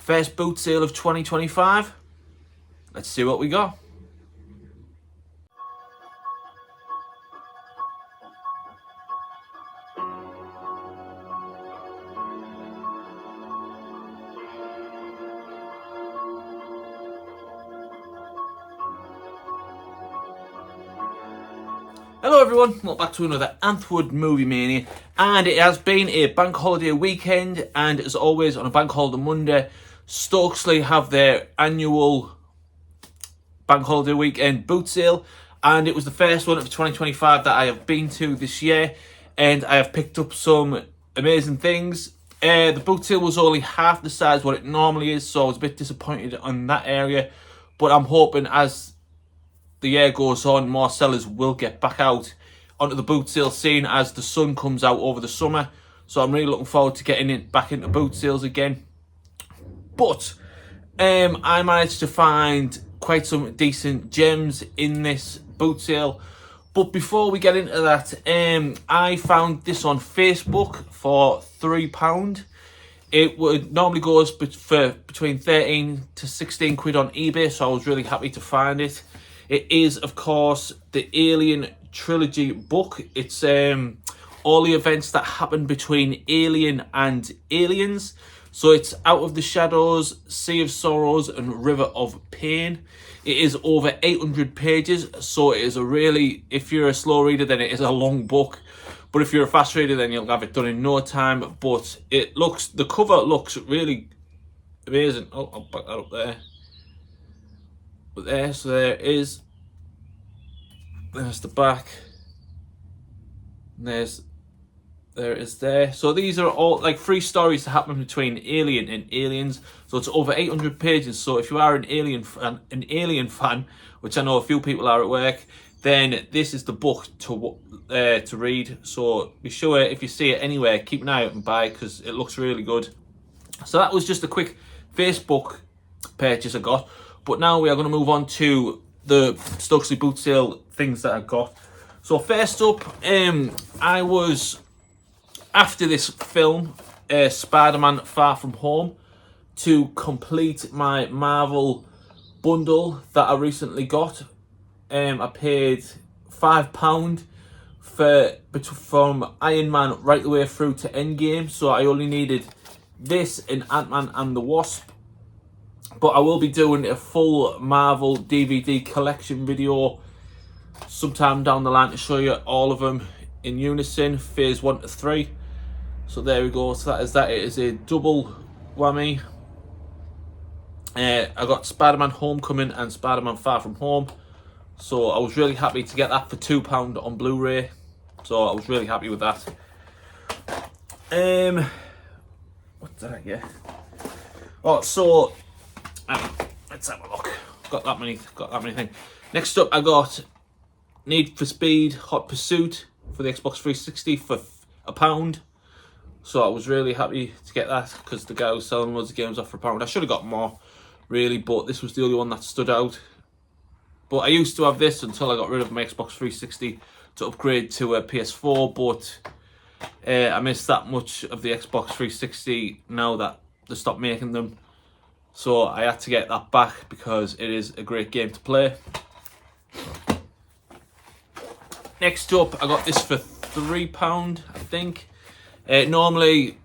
First boot sale of 2025. Let's see what we got. Hello everyone, welcome back to another Anthwood Movie Mania, and it has been a bank holiday weekend, and as always on a bank holiday Monday, Stokesley have their annual bank holiday weekend boot sale, and it was the first one of 2025 that I have been to this year, and I have picked up some amazing things. The boot sale was only half the size what it normally is, so I was a bit disappointed on that area, but I'm hoping as the year goes on, more sellers will get back out onto the boot sale scene as the sun comes out over the summer. So I'm really looking forward to getting it back into boot sales again. But I managed to find quite some decent gems in this boot sale. But before we get into that, I found this on Facebook for £3. It would normally goes for between 13 to 16 quid on eBay, so I was really happy to find it. It is, of course, the Alien Trilogy book. It's all the events that happen between Alien and Aliens. So it's Out of the Shadows, Sea of Sorrows, and River of Pain. It is over 800 pages, so it is a really, if you're a slow reader, then it is a long book. But if you're a fast reader, then you'll have it done in no time. But it looks, the cover looks really amazing. Oh, I'll back that up there. But there, so there it is. There's the back. And there it is there. So these are all like 3 stories that happen between Alien and Aliens. So it's over 800 pages. So if you are an Alien fan, which I know a few people are at work, then this is the book to read. So be sure if you see it anywhere, keep an eye out and buy it because it looks really good. So that was just a quick Facebook purchase I got. But now we are going to move on to the Stokesley boot sale things that I got. So first up, I was after this film, Spider-Man Far From Home, to complete my Marvel bundle that I recently got. I paid £5 from Iron Man right the way through to Endgame. So I only needed this and Ant-Man and the Wasp. But I will be doing a full Marvel DVD collection video sometime down the line to show you all of them in unison, phase 1 to 3. So there we go. So that is that. It is a double whammy. I got Spider-Man Homecoming and Spider-Man Far From Home. So I was really happy to get that for £2 on Blu-ray. So I was really happy with that. What did I get? Oh, so let's have a look. Got that many things. Next up, I got Need for Speed Hot Pursuit for the Xbox 360 for £1. So I was really happy to get that because the guy was selling loads of games off for £1. I should have got more, really, but this was the only one that stood out. But I used to have this until I got rid of my Xbox 360 to upgrade to a PS4. But I miss that much of the Xbox 360 now that they stopped making them. So I had to get that back because it is a great game to play. Next up, I got this for £3, I think. Normally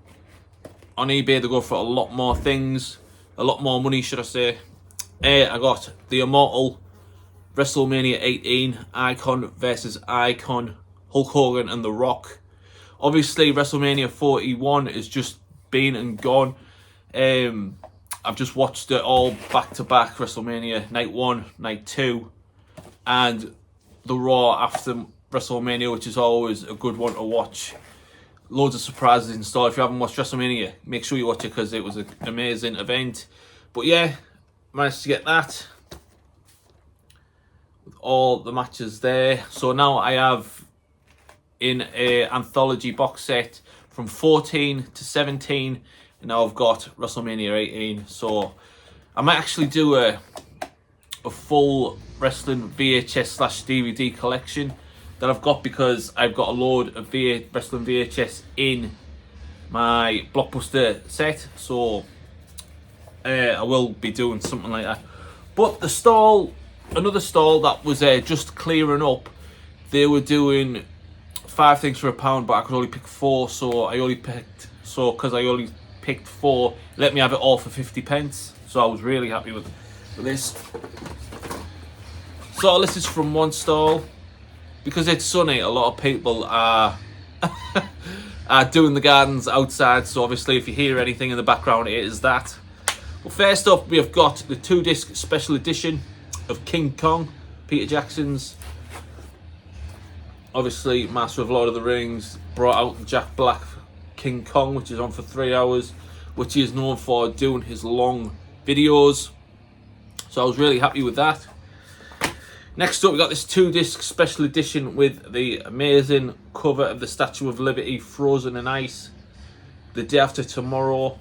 on eBay they go for a lot more things, a lot more money, should I say. I got the Immortal WrestleMania 18 Icon versus Icon, Hulk Hogan and The Rock. Obviously WrestleMania 41 is just been and gone. I've just watched it all back to back, WrestleMania Night 1, Night 2, and the Raw after WrestleMania, which is always a good one to watch. Loads of surprises in store. If you haven't watched WrestleMania, make sure you watch it because it was an amazing event. But yeah, managed to get that with all the matches there. So now I have in a anthology box set from 14 to 17. And now I've got WrestleMania 18. So I might actually do a full wrestling VHS/DVD collection that I've got, because I've got a load of wrestling VHS in my Blockbuster set. So I will be doing something like that. But the stall, another stall that was just clearing up, they were doing 5 things for £1, but I could only pick 4, so because I only picked 4, let me have it all for 50p. So I was really happy with this. So this is from one stall. Because it's sunny, a lot of people are are doing the gardens outside, so obviously if you hear anything in the background, it is that. Well, first up, we have got the 2-disc special edition of King Kong, Peter Jackson's. Obviously, master of Lord of the Rings, brought out the Jack Black King Kong, which is on for 3 hours, which he is known for doing his long videos. So I was really happy with that. Next up, we got this 2-disc special edition with the amazing cover of the Statue of Liberty frozen in ice. The Day After Tomorrow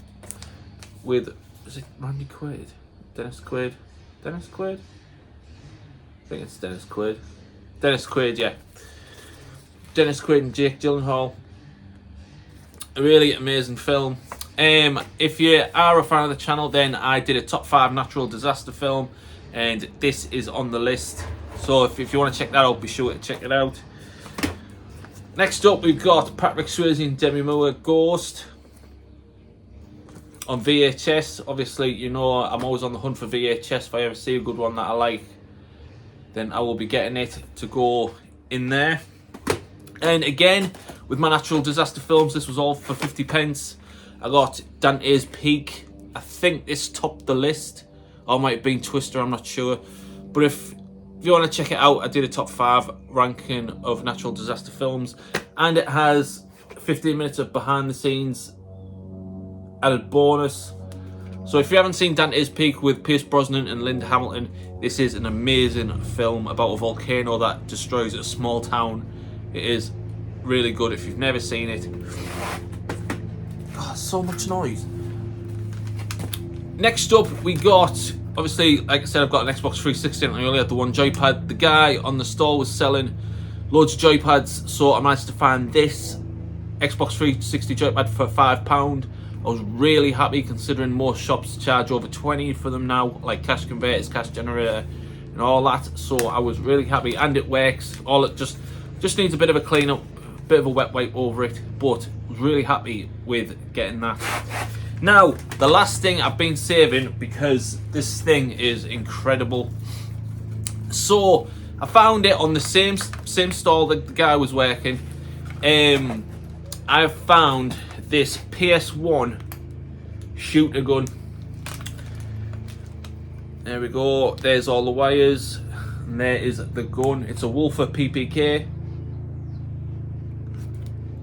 with, is it Randy Quaid? Dennis Quaid? Dennis Quaid? I think it's Dennis Quaid. Dennis Quaid, yeah. Dennis Quaid and Jake Gyllenhaal. A really amazing film. If you are a fan of the channel, then I did a top 5 natural disaster film, and this is on the list. So if you want to check that out, be sure to check it out. Next up, we've got Patrick Swayze and Demi Moore, Ghost, on VHS. Obviously, you know I'm always on the hunt for VHS. If I ever see a good one that I like, then I will be getting it to go in there. And again, with my natural disaster films, this was all for 50p. I got Dante's Peak. I think this topped the list. Or it might have been Twister, I'm not sure. But if you want to check it out, I did a top 5 ranking of natural disaster films. And it has 15 minutes of behind the scenes added bonus. So if you haven't seen Dante's Peak with Pierce Brosnan and Linda Hamilton, this is an amazing film about a volcano that destroys a small town. It is really good if you've never seen it. God, so much noise. Next up, we got, obviously, like I said, I've got an Xbox 360 and I only had the one joypad. The guy on the stall was selling loads of joypads, so I managed to find this Xbox 360 joypad for £5. I was really happy considering most shops charge over 20 for them now, like cash converters, cash generator, and all that. So I was really happy, and it works. All it just needs a bit of a clean up, a bit of a wet wipe over it, but I was really happy with getting that. Now, the last thing I've been saving because this thing is incredible. So I found it on the same stall that the guy was working. I found this PS1 shooter gun. There we go. There's all the wires, and there is the gun. It's a Wolfer PPK.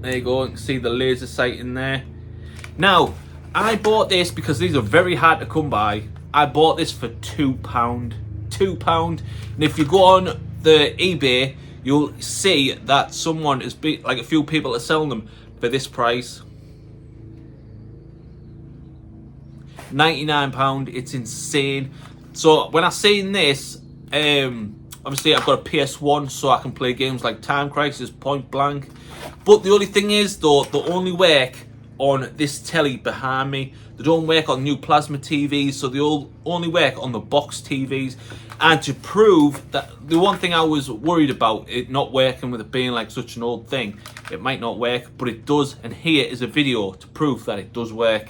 There you go. You can see the laser sight in there. Now, I bought this because these are very hard to come by. I bought this for £2. £2. And if you go on the eBay, you'll see that someone is like a few people are selling them for this price. £99. It's insane. So when I seen this, obviously I've got a PS1, so I can play games like Time Crisis, Point Blank. But the only thing is, though, they only work on this telly behind me. They don't work on new plasma TVs, so they all only work on the box TVs. And to prove that, the one thing I was worried about it not working with it being like such an old thing, it might not work, but it does. And here is a video to prove that it does work.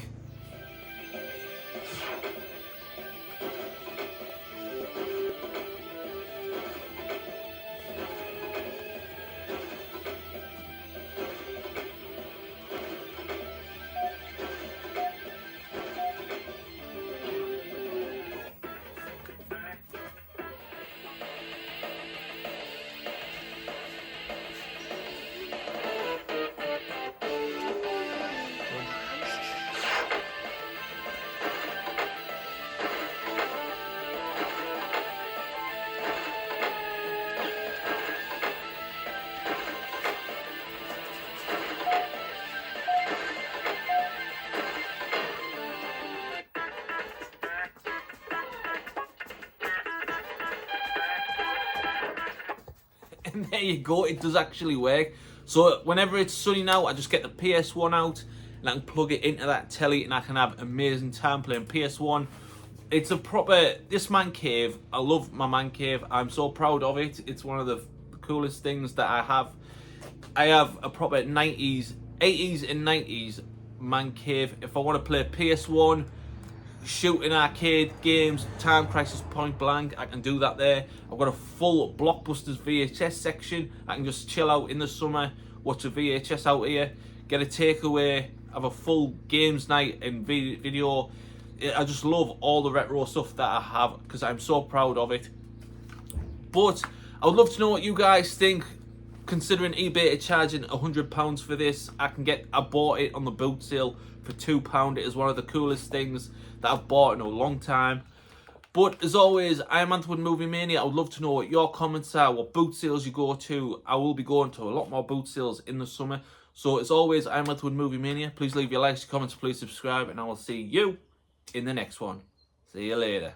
And there you go, it does actually work. So whenever it's sunny now, I just get the PS1 out and I can plug it into that telly and I can have amazing time playing PS1. It's a proper, this man cave, I love my man cave. I'm so proud of it. It's one of the coolest things that I have. I have a proper 80s and 90s man cave. If I want to play PS1, shooting arcade games, Time Crisis Point Blank, I can do that there. I've got a full Blockbusters VHS section. I can just chill out in the summer, watch a VHS out here, get a takeaway, have a full games night and video. I just love all the retro stuff that I have because I'm so proud of it. But I would love to know what you guys think. Considering eBay charging £100 for this, I bought it on the boot sale for £2. It is one of the coolest things that I've bought in a long time. But as always, I am Anthwood Movie Mania. I would love to know what your comments are, what boot sales you go to. I will be going to a lot more boot sales in the summer. So as always, I am Anthwood Movie Mania. Please leave your likes, your comments, please subscribe, and I will see you in the next one. See you later.